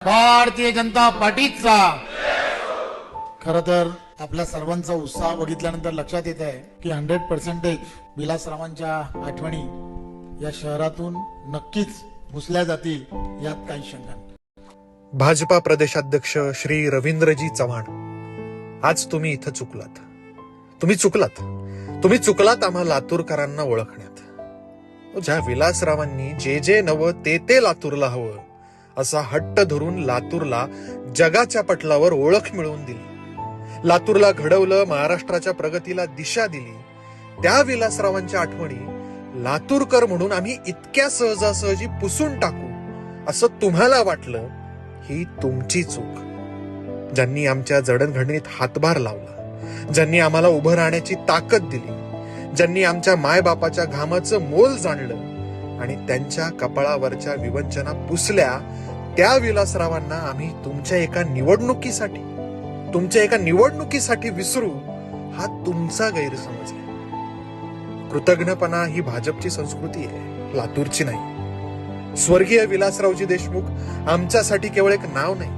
भारतीय जनता पार्टीचा खरं तर आपल्या सर्वांचा उत्साह बघितल्यानंतर लक्षात येत आहे की 100% विलासरावांच्या आठवणी या शहरातून नक्कीच पुसल्या जातील, यात काही शंका नाही. भाजपा प्रदेशाध्यक्ष श्री रवींद्रजी चव्हाण, आज तुम्ही इथं चुकलात. तुम्ही चुकलात आम्हा लातूरकरांना ओळखण्यात. ज्या विलासरावांनी जे जे नवं ते लातूरला हवं असा हट्ट धरून लातूरला जगाच्या पटलावर ओळख मिळवून दिली, लातूरला घडवलं, महाराष्ट्राच्या प्रगतीला दिशा दिली, त्या विलासरावांच्या आठवणी लातूरकर म्हणून आम्ही इतक्या सहजासहजी पुसून टाकू असं तुम्हाला वाटलं, ही तुमची चूक. ज्यांनी आमच्या जडणघडणीत हातभार लावला, ज्यांनी आम्हाला उभं राहण्याची ताकद दिली, ज्यांनी आमच्या मायबापाच्या घामाचं मोल जाणलं आणि त्यांच्या कपाळावरच्या विवंचना पुसल्या, त्या विलासरावांना आम्ही तुमच्या एका निवडणुकीसाठी विसरू, हा तुमचा गैरसमज आहे. कृतज्ञपणा ही भाजपची संस्कृती आहे, लातूरची नाही. स्वर्गीय विलासरावजी देशमुख आमच्यासाठी केवळ एक नाव नाही,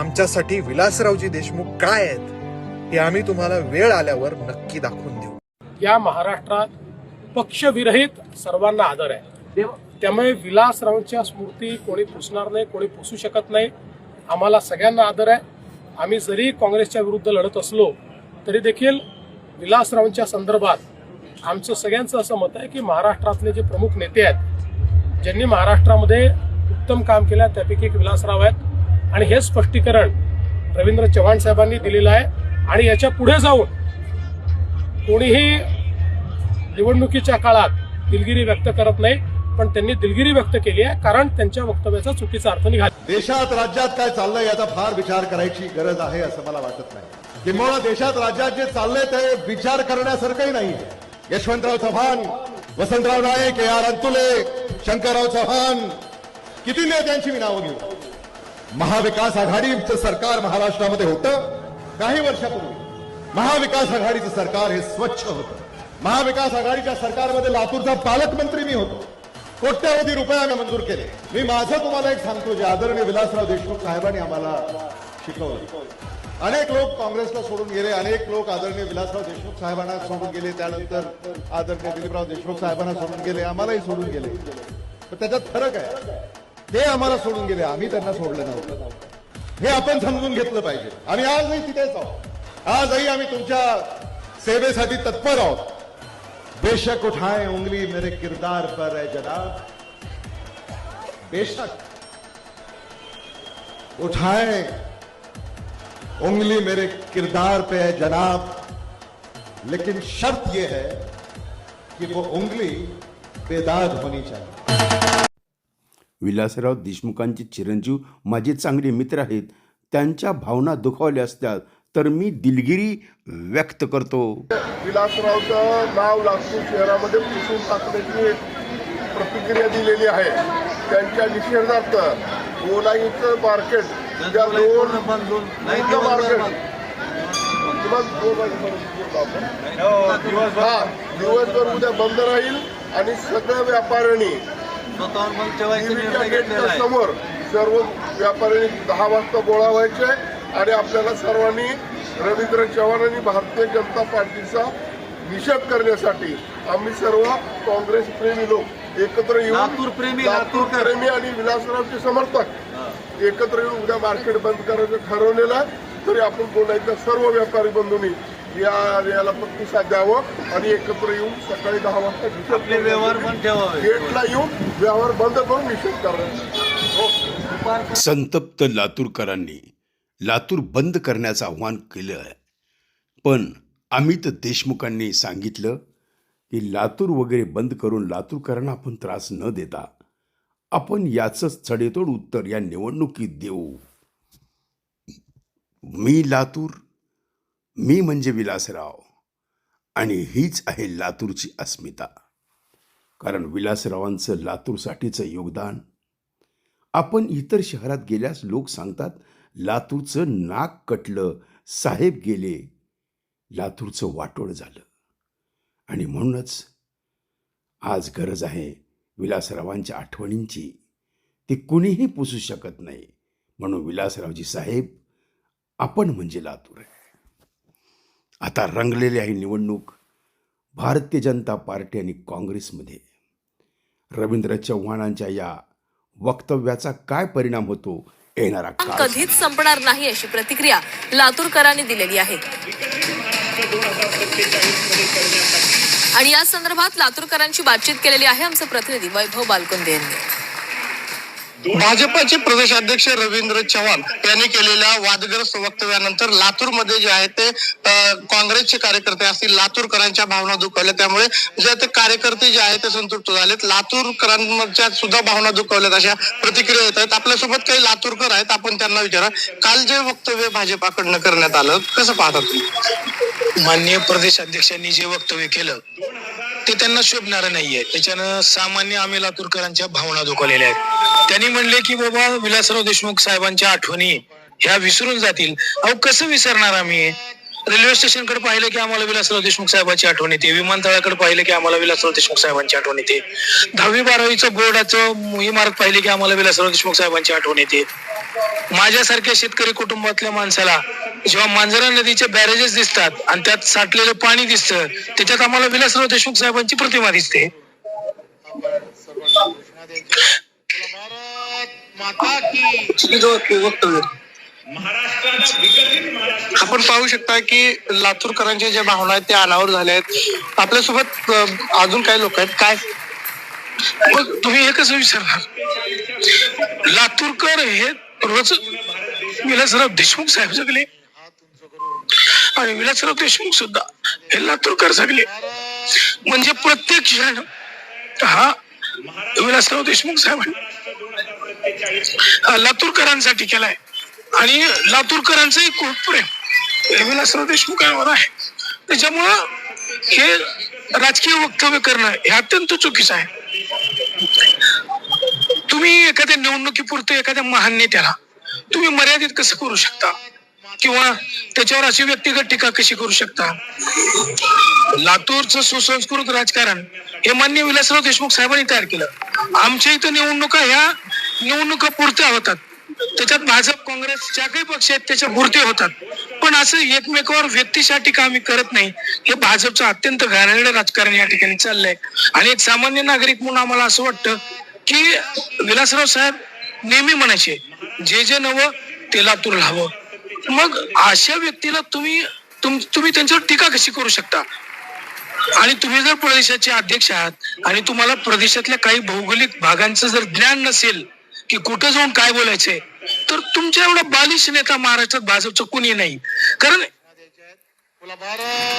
आमच्यासाठी विलासरावजी देशमुख काय आहेत हे आम्ही तुम्हाला वेळ आल्यावर नक्की दाखवून देऊ. या महाराष्ट्रात पक्षविरहित सर्वांना आदर आहे. त्यामुळे विलासरावांच्या स्मृती कोणी पुसणार नाही, कोणी पुसू शकत नाही. आम्हाला सगळ्यांना आदर आहे. आम्ही जरी काँग्रेसच्या विरुद्ध लढत असलो तरी देखील विलासरावांच्या संदर्भात आमचं सगळ्यांचं असं मत आहे की महाराष्ट्रातले जे प्रमुख नेते आहेत, ज्यांनी महाराष्ट्रामध्ये उत्तम काम केलं, त्यापैकी एक विलासराव आहेत. आणि हे स्पष्टीकरण रवींद्र चव्हाण साहेबांनी दिलेलं आहे. आणि याच्या पुढे जाऊन कोणीही निवडणुकीच्या काळात दिलगिरी व्यक्त करत नाही, पण त्यांनी दिलगिरी व्यक्त केली आहे कारण त्यांच्या वक्तव्याचा चुकीचा अर्थ निघाला. देशात राज्यात काय चाललंय याचा फार विचार करायची गरज आहे असं मला वाटत नाही. किंबहुना देशात राज्यात जे चाललंय ते विचार करण्यासारखंही नाही. यशवंतराव चव्हाण, वसंतराव नाईक, AR अंतुले, शंकरराव चव्हाण, किती नेत्यांची मी नावं घेऊ. महाविकास आघाडीचं सरकार महाराष्ट्रामध्ये होतं. काही वर्षापूर्वी महाविकास आघाडीचं सरकार हे स्वच्छ होतं. महाविकास आघाडीच्या सरकारमध्ये लातूरचा पालकमंत्री मी होतो. कोट्यावधी रुपये मंजूर केले. मी माझं तुम्हाला एक सांगतो, जे आदरणीय विलासराव देशमुख साहेबांनी आम्हाला शिकवलं. अनेक लोक काँग्रेसला सोडून गेले, अनेक लोक आदरणीय विलासराव देशमुख साहेबांना सोडून गेले, त्यानंतर आदरणीय दिलीपराव देशमुख साहेबांना सोडून गेले, आम्हालाही सोडून गेले. पण त्याच्यात फरक आहे, ते आम्हाला सोडून गेले, आम्ही त्यांना सोडलं नव्हतं. हे आपण समजून घेतलं पाहिजे. आम्ही आजही तिथेच आहोत. आजही आम्ही तुमच्या सेवेसाठी तत्पर आहोत. बेशक उठाएं उंगली मेरे किरदार पर है जनाब, बेशक उठाएं उंगली मेरे किरदार पे है जनाब, लेकिन शर्त यह है कि वो उंगली बेदाग होनी चाहिए. विलासराव देशमुखांचे चिरंजीव माझे चांगले मित्र आहेत. त्यांच्या भावना दुखावल्या असतात तर मी दिलगिरी व्यक्त करतो. विलासरावचं नाव लातूर शहरामध्ये पुसून टाकण्याची प्रतिक्रिया दिलेली आहे. त्यांच्या निषेधार्थ गोलाईचं मार्केट उद्या दिवसभर उद्या बंद राहील आणि सगळ्या व्यापाऱ्यांनी समोर सर्व व्यापाऱ्यांनी 10 वाजता गोळा व्हायचे आणि आपल्याला सर्वांनी रवींद्र चव्हाण आणि भारतीय जनता पार्टीचा निषेध करण्यासाठी आम्ही सर्व काँग्रेस प्रेमी लोक एकत्र येऊन, लातूर प्रेमी आणि विलासरावचे समर्थक एकत्र येऊन उद्या मार्केट बंद करायचं ठरवलेलं आहे. तरी आपण बोलायचं सर्व व्यापारी बंधूंनी याला प्रतिसाद द्यावं आणि एकत्र येऊन सकाळी 10 वाजता व्यवहार बंद ठेवावे, गेटला येऊन व्यवहार बंद करून निषेध करायचा. संतप्त लातूरकरांनी लातूर बंद करण्याचं आव्हान केलं आहे. पण अमित देशमुखांनी सांगितलं की लातूर वगैरे बंद करून लातूरकरांना आपण त्रास न देता आपण याचंच सडेतोड उत्तर या निवडणुकीत देऊ. मी लातूर, मी म्हणजे विलासराव, आणि हीच आहे लातूरची अस्मिता. कारण विलासरावांचं लातूरसाठीचं योगदान, आपण इतर शहरात गेल्यास लोक सांगतात लातूरचं नाक कटलं, साहेब गेले, लातूरचं वाटोळ झालं. आणि म्हणूनच आज गरज आहे विलासरावांच्या आठवणींची. ते कुणीही पुसू शकत नाही. म्हणून विलासरावजी साहेब, आपण म्हणजे लातूर आहे. आता रंगलेली आहे निवडणूक भारतीय जनता पार्टी आणि काँग्रेसमध्ये. रवींद्र चव्हाणांच्या या वक्तव्याचा काय परिणाम होतो येणारा काळ कधीच संपणार नाही अशी प्रतिक्रिया लातूरकरांनी दिलेली आहे. आणि या संदर्भात लातूरकरांची बातचीत केलेली आहे आमचे प्रतिनिधी वैभव बालकुंदे यांनी. भाजपचे प्रदेशाध्यक्ष रवींद्र चव्हाण यांनी केलेल्या वादग्रस्त वक्तव्यानंतर लातूरमध्ये जे आहे ते काँग्रेसचे कार्यकर्ते असतील लातूरकरांच्या भावना दुखावल्या. त्यामुळे जे ते कार्यकर्ते जे आहेत ते संतृप्त झालेत. लातूरकरांच्या सुद्धा भावना दुखावल्यात अशा प्रतिक्रिया येत आहेत. आपल्यासोबत काही लातूरकर आहेत, आपण त्यांना विचारा, काल जे वक्तव्य भाजपाकडनं करण्यात आलं कसं पाहता तुम्ही? माननीय प्रदेश अध्यक्षांनी जे वक्तव्य केलं ते त्यांना शोभणारं नाहीये. त्याच्यानं सामान्य आम्ही लातूरकरांच्या भावना दुखावलेल्या आहेत. त्यांनी म्हणले की बाबा विलासराव देशमुख साहेबांच्या आठवणी ह्या विसरून जातील. अहो कसं विसरणार आम्ही? रेल्वे स्टेशनकडे पाहिलं की आम्हाला विलासराव देशमुख साहेबांची आठवण येते. विमानतळाकडे पाहिलं की आम्हाला विलासराव देशमुख साहेबांची आठवण येते. 10वी-12वीचं बोर्डाचं इमारत पाहिली की आम्हाला विलासराव देशमुख साहेबांची आठवण येते. माझ्यासारख्या शेतकरी कुटुंबातल्या माणसाला जेव्हा मांजरा नदीचे बॅरेजेस दिसतात आणि त्यात साठलेलं पाणी दिसतं, त्याच्यात आम्हाला विलासराव देशमुख साहेबांची प्रतिमा दिसते. वक्तव्य आपण पाहू शकता की लातूरकरांच्या ज्या भावना आहेत त्या अनावर झाल्या आहेत. आपल्यासोबत अजून काही लोक आहेत. काय मग तुम्ही हे कसं विसरणार? लातूरकर हे रोज विलासराव देशमुख साहेब जगले आणि विलासराव देशमुख सुद्धा हे लातूरकर जगले. म्हणजे प्रत्येक क्षण हा विलासराव देशमुख साहेबांनी लातूरकरांसाठी केलाय आणि लातूरकरांचंही खूप प्रेम विलासराव देशमुखांवर आहे. त्याच्यामुळं हे राजकीय वक्तव्य करणं हे अत्यंत चुकीचं आहे. तुम्ही एखाद्या निवडणुकीपुरतं एखाद्या महान नेत्याला तुम्ही मर्यादित कसं करू शकता किंवा त्याच्यावर अशी व्यक्तिगत टीका कशी करू शकता? लातूरचं सुसंस्कृत राजकारण हे माननीय विलासराव देशमुख साहेबांनी तयार केलं. आमच्या इथं निवडणुका पुरत्या होतात, त्याच्यात भाजप काँग्रेस ज्या काही पक्ष आहेत त्याच्या पुरते होतात, पण असं एकमेकावर व्यक्तिशः टीका आम्ही करत नाही. हे भाजपचं अत्यंत घाणेरडं राजकारण या ठिकाणी चाललंय. आणि एक सामान्य नागरिक म्हणून आम्हाला असं वाटतं की विलासराव साहेब नेहमी म्हणायचे, जे नवं ते लातूरला हवं. मग अशा व्यक्तीला तुम्ही त्यांच्यावर टीका कशी करू शकता? आणि तुम्ही जर प्रदेशाचे अध्यक्ष आहात आणि तुम्हाला प्रदेशातल्या काही भौगोलिक भागांचं जर ज्ञान नसेल की कुठं जाऊन काय बोलायचंय, तर तुमच्या एवढा बालिश नेता महाराष्ट्रात भाजपचं कुणी नाही. कारण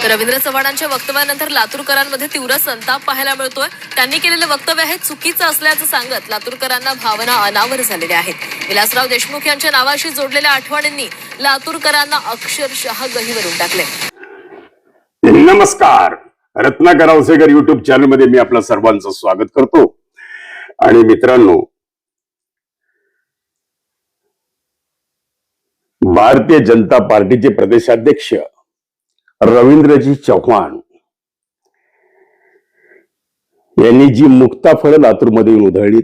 रवींद्र चव्हाणांच्या वक्तव्यानंतर लातूरकरांमध्ये तीव्र संताप पाहायला मिळतोय. त्यांनी केलेलं वक्तव्य हे चुकीचं असल्याचं सांगत लातूरकरांना भावना अनावर झालेल्या आहेत. विलासराव देशमुख यांच्या नावाशी जोडलेल्या आठवणींनी लातूरकरांना अक्षरशः गहिवरून टाकले. नमस्कार, रत्नाकर औसेकर युट्यूब चॅनल मध्ये मी आपलं सर्वांचं स्वागत करतो. आणि मित्रांनो, भारतीय जनता पार्टीचे प्रदेशाध्यक्ष रवींद्रजी चव्हाण यांनी जी मुक्ताफळं लातूरमध्ये उधळली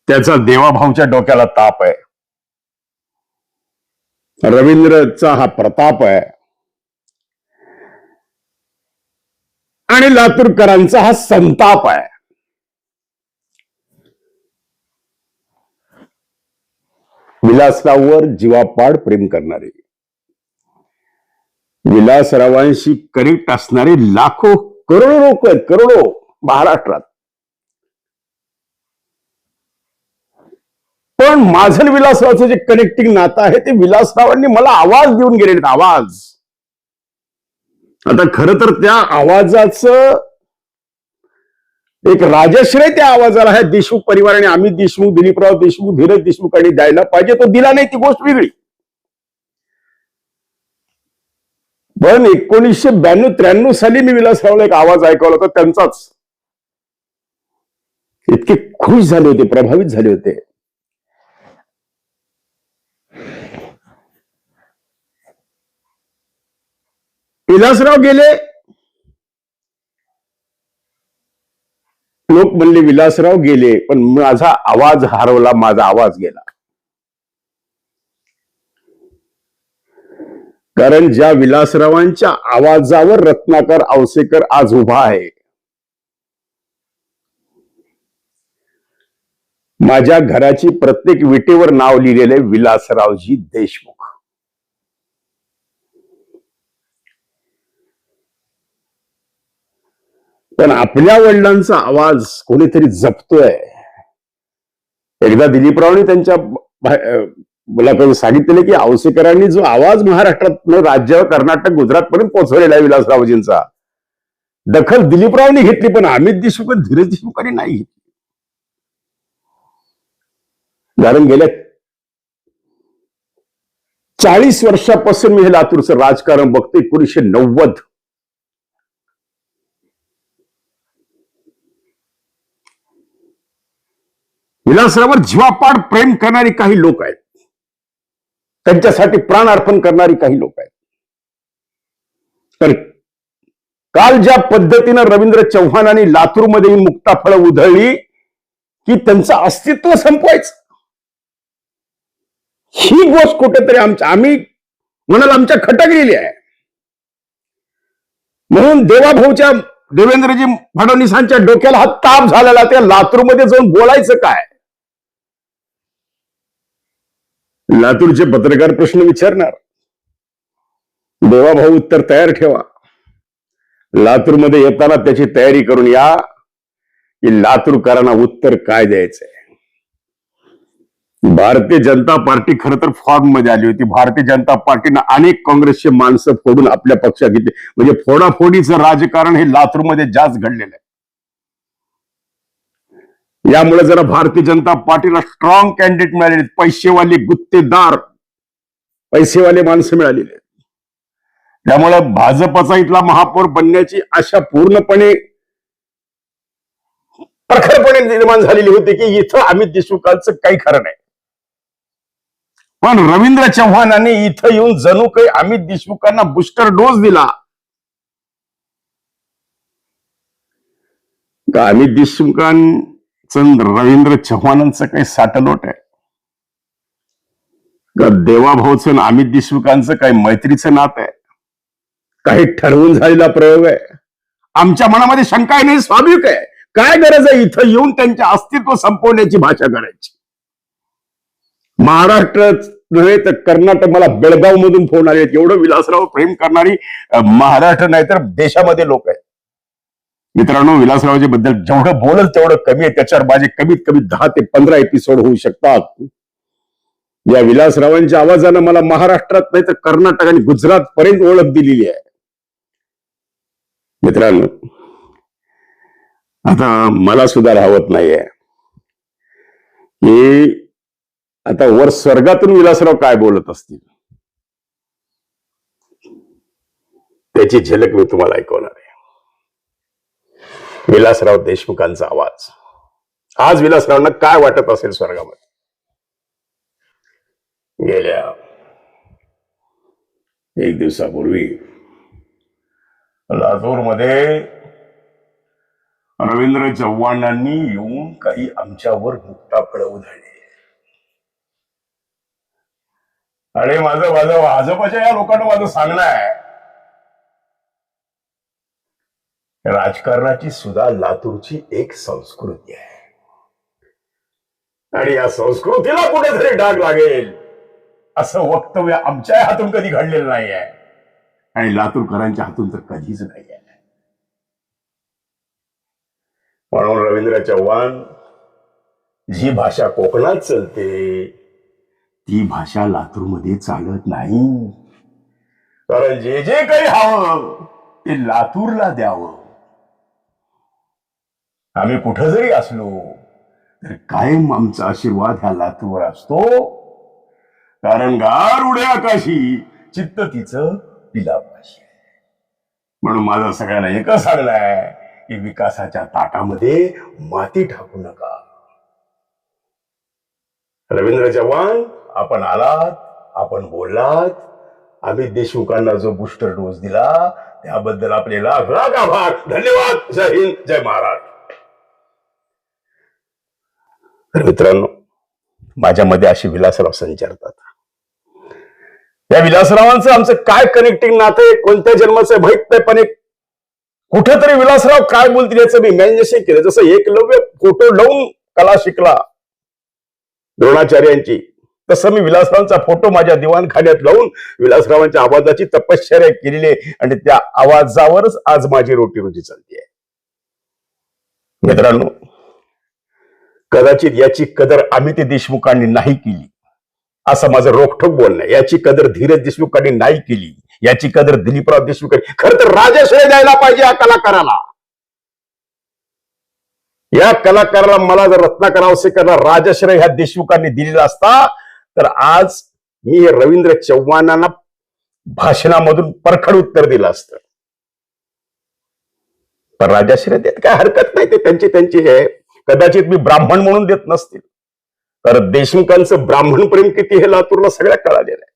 त्याचा देवाभाऊच्या डोक्याला ताप आहे. रवींद्रचा हा प्रताप आहे आणि लातूरकरांचा हा संताप आहे. विलासराववर जीवापाड प्रेम करणारे, विलासरावांशी कनेक्ट असणारे लाखो करोडो लोक आहेत, करोडो महाराष्ट्रात. पण माझं विलासरावचं जे कनेक्टिंग नातं आहे ते विलासरावांनी मला आवाज देऊन गेलेले. आवाज, आता खरं तर त्या आवाजाचं एक राजश्रय त्या आवाजाला आहे. देशमुख परिवाराने अमित देशमुख, दिलीपराव देशमुख, धीरज देशमुखांनी द्यायला पाहिजे, तो दिला नाही, ती गोष्ट वेगळी. पण 1992-93 साली मी विलासरावला एक आवाज ऐकवला होता त्यांचाच. इतके खुश झाले होते, प्रभावित झाले होते. विलासराव गेले, लोक म्हणले विलासराव गेले, पण माझा आवाज हरवला, माझा आवाज गेला. कारण ज्या विलासरावांच्या आवाजावर रत्नाकर औसेकर आज उभा आहे, माझ्या घराची प्रत्येक विटेवर नाव लिहिलेले विलासरावजी देशमुख. पण आपल्या वडिलांचा आवाज कोणीतरी जपतोय. एकदा दिलीपरावनी त्यांच्या मुलाखतीत सांगितलेले की औसेकरांनी जो आवाज महाराष्ट्रात राज्य, कर्नाटक, गुजरात पर्यंत पोहोचवलेला आहे विलासरावजींचा, दखल दिलीपरावनी घेतली, पण अमित देशमुख, धीरज देशमुखांनी नाही घेतली. कारण गेल्या 40 वर्षापासून मी हे लातूरचं राजकारण बघतो. 1990 विलासरावर जीवापाड प्रेम करणारी काही लोक आहेत, त्यांच्यासाठी प्राण अर्पण करणारी काही लोक आहेत. तर काल ज्या पद्धतीनं रवींद्र चव्हाणांनी लातूरमध्ये मुक्ताफळं उधळली की त्यांचं अस्तित्व संपवायचं, ही गोष्ट कुठेतरी आम्ही म्हणाल आमच्या खटकलेली आहे. म्हणून देवाभाऊच्या, देवेंद्रजी फडणवीसांच्या डोक्याला हा ताप झालेला, त्या लातूरमध्ये जाऊन बोलायचं काय. लातूरचे पत्रकार प्रश्न विचारणार, देवाभाऊ उत्तर तयार ठेवा. लातूरमध्ये येताना त्याची तयारी करून या की लातूरकरांना उत्तर काय द्यायचंय. भारतीय जनता पार्टी खरं तर फॉर्म मध्ये आली होती. भारतीय जनता पार्टीनं अनेक काँग्रेसचे माणसं फोडून आपल्या पक्षात घेतले. म्हणजे फोडाफोडीचं राजकारण हे लातूरमध्ये जास्त घडलेलं आहे. यामुळे जरा भारतीय जनता पार्टीला स्ट्रॉंग कॅन्डिडेट मिळालेले, पैसेवाले गुत्तेदार, पैसेवाले माणसं मिळालेले. त्यामुळे भाजपचा इथला महापौर बनण्याची आशा पूर्णपणे प्रखरपणे निर्माण झालेली होती की इथं अमित देशमुखांचं काही खरं नाही. पण रवींद्र चव्हाणांनी इथं येऊन जणू काही अमित देशमुखांना बूस्टर डोस दिला. का अमित देशमुखांचं रवींद्र चव्हाणांचं काही साटलोट आहे का? देवाभाऊचं अमित देशमुखांचं काही मैत्रीचं नातं आहे, काही ठरवून झालेला प्रयोग आहे? आमच्या मनामध्ये शंका आहे, नाही, स्वाभाविक आहे. काय गरज आहे इथं येऊन त्यांचे अस्तित्व संपवण्याची भाषा करायची? महाराष्ट्र नव्हे तर कर्नाटक, मला बेळगाव मधून फोन आले, एवढं विलासराव प्रेम करणारी महाराष्ट्र नाही तर देशामध्ये लोक आहेत. मित्रांनो, विलासरावच्या बद्दल जेवढं बोलल तेवढं कमी आहे. त्याच्यावर माझे कमीत कमी 10 ते 15 एपिसोड होऊ शकतात. या विलासरावांच्या आवाजानं मला महाराष्ट्रात नाही तर कर्नाटक आणि गुजरात पर्यंत ओळख दिलेली आहे. मित्रांनो, आता मला सुद्धा राहत नाहीये की आता वर स्वर्गातून विलासराव काय बोलत असतील त्याची झलक मी तुम्हाला ऐकवणार आहे. विलासराव देशमुखांचा आवाज. आज विलासरावांना काय वाटत असेल स्वर्गामध्ये? गेल्या 1 दिवसापूर्वी लातूरमध्ये रवींद्र चव्हाणांनी येऊन काही आमच्यावर मुक्ताफळं उधळली आणि माझं भाजपच्या या लोकांना माझं सांगणं आहे, राजकारणाची सुद्धा लातूरची एक संस्कृती आहे आणि या संस्कृतीला कुठेतरी डाग लागेल असं वक्तव्य आमच्या हातून कधी घडलेलं नाही आहे आणि लातूरकरांच्या हातून तर कधीच नाही आहे. म्हणून रवींद्र चव्हाण, जी भाषा कोकणात चालते ती भाषा लातूरमध्ये चालत नाही. कारण जे जे काही हवं ते लातूरला द्यावं. आम्ही कुठं जरी असलो तर कायम आमचा आशीर्वाद ह्या लातूरवर असतो. कारण गार उड्या आकाशी चित्त तिचं पिलापाशी. म्हणून माझं सगळ्यांना एकच सांगणं आहे की विकासाच्या ताटामध्ये माती टाकू नका. रवींद्र चव्हाण, आपण आलात, आपण बोललात, अमित देशमुखांना जो बूस्टर डोस दिला त्याबद्दल आपले लाख लाख आभार, धन्यवाद. जय हिंद, जय महाराष्ट्र. तर मित्रांनो, माझ्यामध्ये अशी विलासराव संचारतात. या विलासरावांचं आमचं काय कनेक्टिंग नातं आहे, कोणत्या जन्माचं माहित नाही, पण एक कुठेतरी विलासराव काय बोलतील याचं मी इमॅजिनेशन केलं. जसं एकलव्य फोटो लावून कला शिकला द्रोणाचार्यांची, तसं मी विलासरावांचा फोटो माझ्या दिवाणखान्यात लावून विलासरावांच्या आवाजाची तपश्चर्या केलेली आहे आणि त्या आवाजावरच आज माझी रोजी चालते आहे. मित्रांनो, कदाचित याची कदर अमित देशमुखांनी नाही केली असं माझं रोखठोक बोलणं आहे. याची कदर धीरज देशमुखांनी नाही केली, याची कदर दिलीपराव देशमुखांनी. खरं तर राजाश्रय द्यायला पाहिजे या कलाकाराला. या कलाकाराला मला जर रत्नाकर औसेकरला राजाश्रय ह्या देशमुखांनी दिलेला असता तर आज मी हे रवींद्र चव्हाणांना भाषणामधून परखड उत्तर दिलं असतं. पण राजाश्रय देत काय हरकत नाही, ते त्यांची आहे. कदाचित मी ब्राह्मण म्हणून देत नसतील, कारण देशमुखांचं ब्राह्मण प्रेम किती हे लातूरला सगळ्या कळालेलं आहे.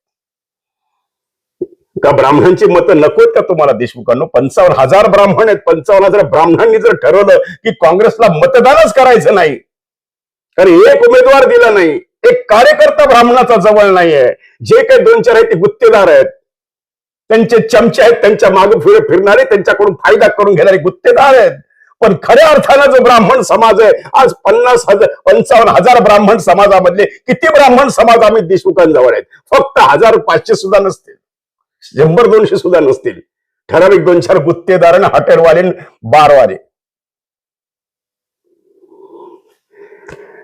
का ब्राह्मणांची मतं नकोत का तुम्हाला देशमुखांनो? 55,000 ब्राह्मण आहेत. 55,000 ब्राह्मणांनी जर ठरवलं की काँग्रेसला मतदानच करायचं नाही, तर एक उमेदवार दिला नाही, एक कार्यकर्ता ब्राह्मणाचा जवळ नाहीये, जे काही 2-4 आहेत ते गुत्तेदार आहेत, त्यांचे चमचे आहेत, त्यांच्या मागे पुढे फिरणारे, त्यांच्याकडून फायदा करून घेणारे गुत्तेदार आहेत. पण खऱ्या अर्थानं जो ब्राह्मण समाज आहे आज 55,000 ब्राह्मण समाजामधले किती ब्राह्मण समाज आम्ही देशमुखांजवळ आहेत? फक्त 1,500 सुद्धा नसतील, 100-200 सुद्धा नसतील. ठराविक 2-4 गुत्तेदार आणि हॉटेलवाले, बारवाले.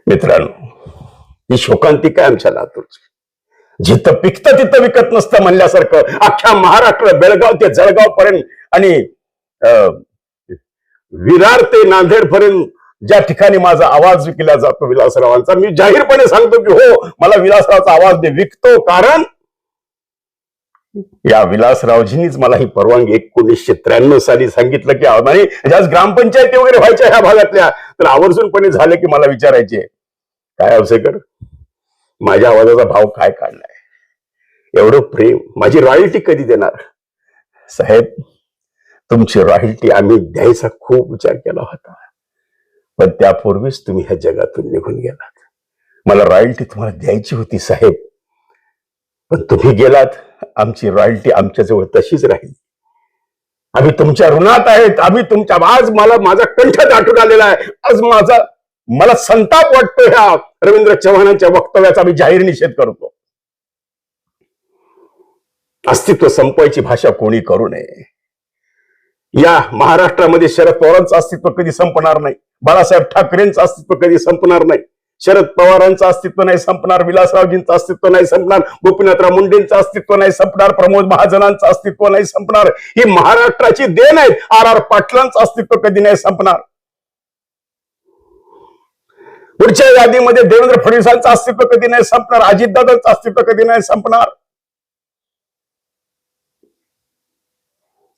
मित्रांनो, ही शोकांतिका आहे आमच्या लातूरची. जिथं पिकतं तिथं विकत नसतं म्हणल्यासारखं अख्ख्या महाराष्ट्र, बेळगाव ते जळगाव पर्यंत आणि विरार ते नांदेड पर्यंत ज्या ठिकाणी माझा आवाज विकला जातो विलासरावांचा, मी जाहीरपणे सांगतो की हो, मला विलासरावचा आवाज विकतो. कारण या विलासरावजींनीच मला ही परवानगी 1993 साली सांगितलं की नाही, ज्याच ग्रामपंचायती वगैरे व्हायच्या ह्या भागातल्या, तर आवर्जूनपणे झालं की मला विचारायचे, काय औसेकर माझ्या आवाजाचा भाव काय काढलाय, एवढं प्रेम, माझी रॉयल्टी कधी देणार? साहेब, तुमची रॉयल्टी आम्ही द्यायचा खूप विचार केला होता, पण त्यापूर्वीच तुम्ही ह्या जगातून निघून गेलात. मला रॉयल्टी तुम्हाला द्यायची होती साहेब, पण तुम्ही गेलात. आमची रॉयल्टी आमच्याजवळ तशीच राहील. आम्ही तुमच्या ऋणात आहेत. आम्ही तुमच्या, आज मला माझा कंठ दाटून आलेला आहे. आज मला संताप वाटतो ह्या रवींद्र चव्हाणांच्या वक्तव्याचा मी जाहीर निषेध करतो. अस्तित्व संपवायची भाषा कोणी करू नये. या महाराष्ट्रामध्ये शरद पवारांचं अस्तित्व कधी संपणार नाही, बाळासाहेब ठाकरेंचं अस्तित्व कधी संपणार नाही, शरद पवारांचं अस्तित्व नाही संपणार, विलासरावजींचं अस्तित्व नाही संपणार, गोपीनाथराव मुंडेंचं अस्तित्व नाही संपणार, प्रमोद महाजनांचं अस्तित्व नाही संपणार. ही महाराष्ट्राची देण आहे. RR पाटलांचं अस्तित्व कधी नाही संपणार. पुढच्या यादीमध्ये देवेंद्र फडणवीसांचं अस्तित्व कधी नाही संपणार, अजितदादांचं अस्तित्व कधी नाही संपणार.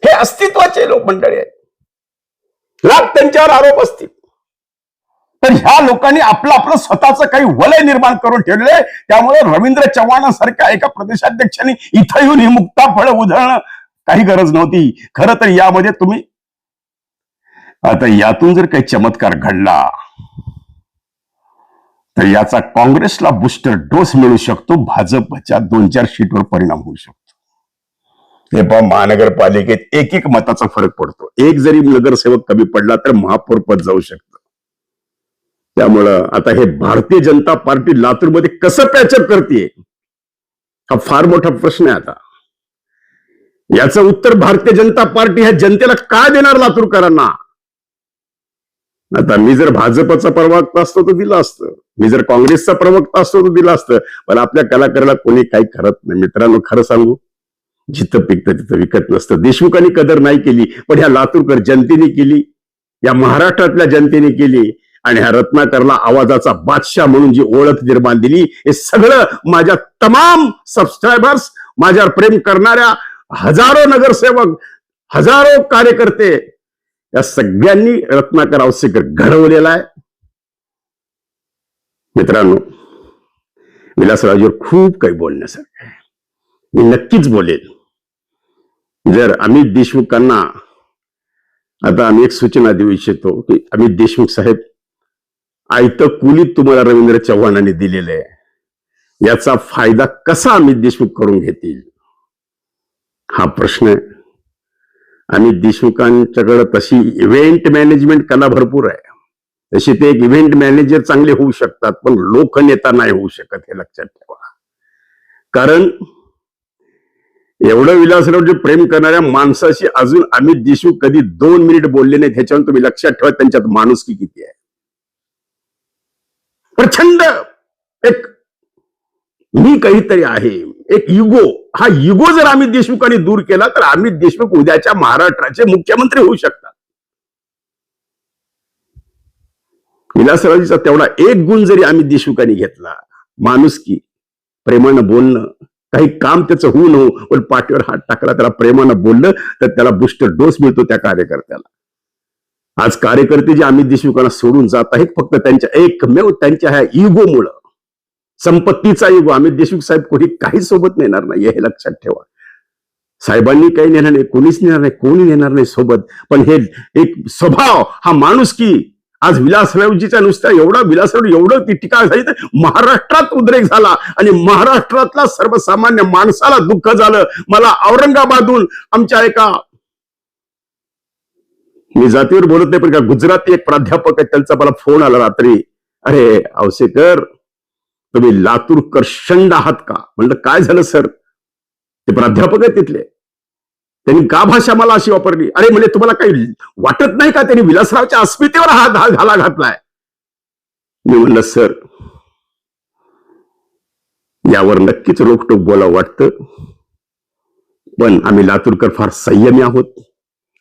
हे अस्तित्वाचे लोक मंडळी आहेत. लाख त्यांच्यावर आरोप असतील, तर ह्या लोकांनी आपलं स्वतःचं काही वलय निर्माण करून ठेवले. त्यामुळे रवींद्र चव्हाणांसारख्या एका प्रदेशाध्यक्षांनी इथं येऊन ही मुक्ता फळं उधळणं काही गरज नव्हती. खरं तर यामध्ये तुम्ही आता यातून जर काही चमत्कार घडला तर याचा काँग्रेसला बुस्टर डोस मिळू शकतो, भाजपच्या 2-4 सीटवर परिणाम होऊ शकतो. हे पहा, महानगरपालिकेत एक मताचा फरक पडतो. एक जरी नगरसेवक कमी पडला तर महापौर पद जाऊ शकतं. त्यामुळं आता हे भारतीय जनता पार्टी लातूरमध्ये कसं पॅचअप करते हा फार मोठा प्रश्न आहे. आता याचं उत्तर भारतीय जनता पार्टी ह्या जनतेला काय देणार लातूरकरांना? आता मी जर भाजपचा प्रवक्ता असतो तर दिलं असतं, मी जर काँग्रेसचा प्रवक्ता असतो तर दिलं असतं, पण आपल्या कलाकाराला कोणी काही करत नाही. मित्रांनो, खरं सांगू, जिथं पिकतं तिथं विकत नसतं. देशमुखांनी कदर नाही केली, पण ह्या लातूरकर जनतेने केली, या महाराष्ट्रातल्या जनतेने केली. आणि ह्या रत्नाकरला आवाजाचा बादशाह म्हणून जी ओळख निर्माण दिली, हे सगळं माझ्या तमाम सबस्क्रायबर्स, माझ्यावर प्रेम करणाऱ्या हजारो नगरसेवक, हजारो कार्यकर्ते, या सगळ्यांनी रत्नाकर औसेकर घडवलेला आहे. मित्रांनो, विलासरावजीवर खूप काही बोलण्यासारखं आहे. मी नक्कीच बोलेल. जर अमित देशमुखांना आता आम्ही एक सूचना देऊ इच्छितो की अमित देशमुख साहेब, आयतं कुलीत तुम्हाला रवींद्र चव्हाणांनी दिलेलं आहे, याचा फायदा कसा अमित देशमुख करून घेतील हा प्रश्न आहे. अमित देशमुखांच्याकडे तशी इव्हेंट मॅनेजमेंट कला भरपूर आहे. तशी ते एक इव्हेंट मॅनेजर चांगले होऊ शकतात, पण लोकनेता नाही होऊ शकत, हे लक्षात ठेवा. कारण एवढं विलासराव जे प्रेम करणाऱ्या माणसाशी अजून अमित देशमुख कधी 2 मिनिट बोलले नाहीत. ह्याच्यावर तुम्ही लक्षात ठेवा त्यांच्यात माणुसकी किती आहे. प्रचंड एक मी काहीतरी आहे, एक युगो, हा युगो जर अमित देशमुखांनी दूर केला तर अमित देशमुख उद्याच्या महाराष्ट्राचे मुख्यमंत्री होऊ शकतात. विलासरावजीचा तेवढा एक गुण जरी अमित देशमुखांनी घेतला, माणुसकी, प्रेमानं बोलणं, काही काम त्याचं होऊ न हो पण पाठीवर हात टाकला, त्याला प्रेमानं बोललं तर त्याला बूस्टर डोस मिळतो त्या कार्यकर्त्याला. आज कार्यकर्ते जे अमित देशमुखांना सोडून जात आहेत फक्त त्यांच्या एकमेव त्यांच्या ह्या इगोमुळं, संपत्तीचा इगो. अमित देशमुख साहेब कोणी काही सोबत नेणार नाही, हे लक्षात ठेवा. साहेबांनी काही नेणार नाही, कोणीच नेणार नाही, कोणी नेणार नाही सोबत. पण हे एक स्वभाव, हा माणुसकी, आज विलासरावजीचा नुसता एवढा विलासराव एवढं ती टीका झाली तर महाराष्ट्रात उद्रेक झाला आणि महाराष्ट्रातला सर्वसामान्य माणसाला दुःख झालं. मला औरंगाबादहून आमच्या एका, मी जातीवर बोलत नाही पण का गुजराती एक प्राध्यापक आहे, त्यांचा मला फोन आला रात्री, अरे औसेकर तुम्ही लातूरकर शंड आहात का? म्हणलं काय झालं सर? ते प्राध्यापक आहेत तिथले, त्यांनी का भाषा मला अशी वापरली? अरे म्हणजे तुम्हाला काही वाटत नाही का त्यांनी विलासरावच्या अस्मितेवर हा घाला घातलाय? मी म्हणलं सर यावर नक्कीच रोखटोक बोलावं वाटतं, पण आम्ही लातूरकर फार संयमी आहोत.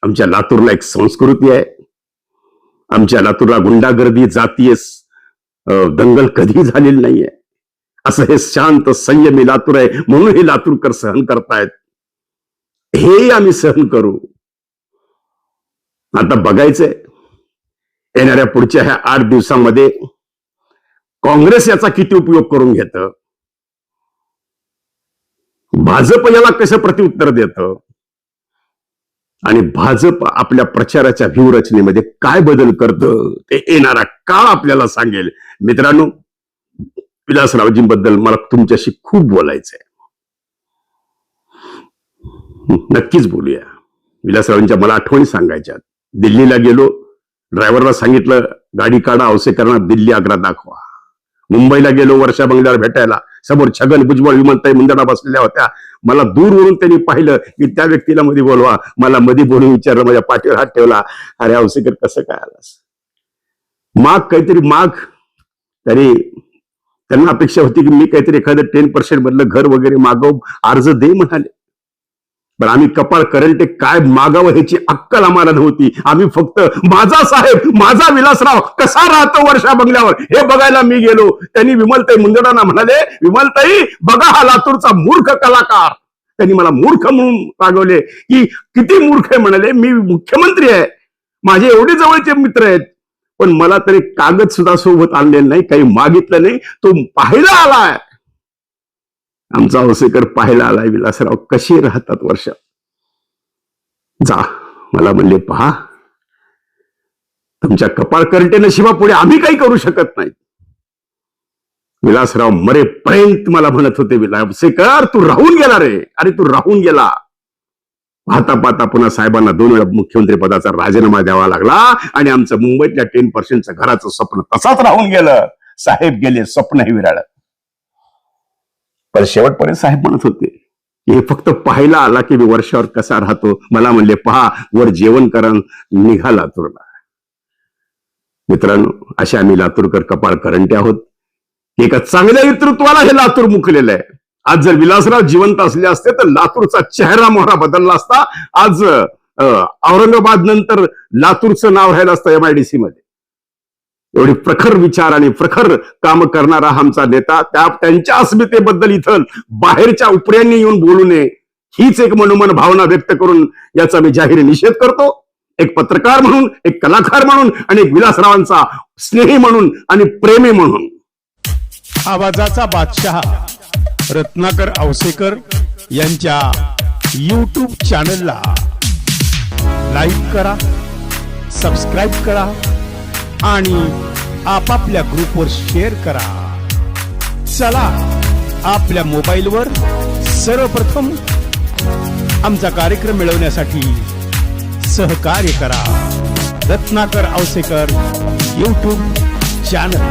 आमच्या लातूरला एक संस्कृती आहे, आमच्या लातूरला गुंडागर्दी, जातीय दंगल कधी झालेली नाहीये. असं हे शांत संयमी लातूर आहे, म्हणून हे लातूरकर सहन करतायत, हे आम्ही सहन करू. आता बघायचंय येणाऱ्या पुढच्या ह्या 8 दिवसांमध्ये काँग्रेस याचा किती उपयोग करून घेतं, भाजप याला कसं प्रत्युत्तर देतं आणि भाजप आपल्या प्रचाराच्या व्यूहरचनेमध्ये काय बदल करतं ते येणारा काळ आपल्याला सांगेल. मित्रांनो, विलासरावजींबद्दल मला तुमच्याशी खूप बोलायचंय, नक्कीच बोलूया. विलासरावांच्या मला आठवणी सांगायच्या. दिल्लीला गेलो, ड्रायव्हरला सांगितलं गाडी काढा, औसेकरांना दिल्ली आग्रा दाखवा. मुंबईला गेलो वर्षा बंगल्यावर भेटायला, समोर छगन भुजबळ विमानतळ मुंदडा बसलेल्या होत्या. मला दूरवरून त्यांनी पाहिलं की त्या व्यक्तीला मध्ये बोलवा, मला मध्ये बोलून विचारलं, माझ्या पाठीवर हात ठेवला, अरे औसेकर कसं काय आलास? माग काहीतरी माग. तरी त्यांना अपेक्षा होती की मी काहीतरी एखादं 10% मधलं घर वगैरे मागव, अर्ज दे म्हणाले. पण आम्ही कपाळ करंटे काय मागावं ह्याची अक्कल आम्हाला नव्हती. आम्ही फक्त माझा साहेब, माझा विलासराव कसा राहतो वर्षा बंगल्यावर हे बघायला मी गेलो. त्यांनी विमलताई मुंदडांना म्हणाले, विमलताई बघा हा लातूरचा मूर्ख कलाकार. त्यांनी मला मूर्ख म्हणून रागवले की किती मूर्ख आहे म्हणाले. मी मुख्यमंत्री आहे, माझे एवढे जवळचे मित्र आहेत, पण मला तरी कागद सुद्धा सोबत आणलेलं नाही, काही मागितलं नाही. तो पाहायला आलाय, आमचा औसेकर पाहायला आलाय विलासराव कसे राहतात वर्षात. जा मला म्हणले, पहा तुमच्या कपाळ करंटे नशिबापुढे आम्ही काही करू शकत नाही. विलासराव मरेपर्यंत मला म्हणत होते, विलासराव तू राहून गेला रे, अरे तू राहून गेला. पाहता पाहता पुन्हा साहेबांना 2 वेळा मुख्यमंत्री पदाचा राजीनामा द्यावा लागला आणि आमचं मुंबईतल्या 10% घराचं स्वप्न तसाच राहून गेलं. साहेब गेले, स्वप्नही विराळलं. पण शेवटपर्यंत साहेब म्हणत होते की हे फक्त पाहायला आला की मी वर्षावर कसा राहतो. मला म्हणले, पहा वर जेवण करा, निघा लातूरला. मित्रांनो, अशा आम्ही लातूरकर कपाळ करंटे आहोत. एका चांगल्या नेतृत्वाला हे लातूर मुकलेलं आहे. आज जर विलासराव जिवंत असले असते तर लातूरचा चेहरा मोहरा बदलला असता. आज औरंगाबाद नंतर लातूरचं नाव राहिलं असतं MIDC मध्ये. एवढी प्रखर विचार आणि प्रखर काम करणारा आमचा नेता, त्यांच्या अस्मितेबद्दल इथं बाहेरच्या उपऱ्यांनी येऊन बोलू नये, हीच एक मनोमन भावना व्यक्त करून याचा मी जाहीर निषेध करतो. एक पत्रकार म्हणून, एक कलाकार म्हणून आणि एक विलासरावांचा स्नेही म्हणून आणि प्रेमी म्हणून. आवाजाचा बादशाह रत्नाकर औसेकर यांच्या YouTube चॅनलला लाईक करा, सबस्क्राईब करा आणि आपापल्या ग्रुपवर शेअर करा. चला आपल्या मोबाईलवर सर्वप्रथम आमचा कार्यक्रम मिळवण्यासाठी सहकार्य करा. Ratnakar Ausekar YouTube channel.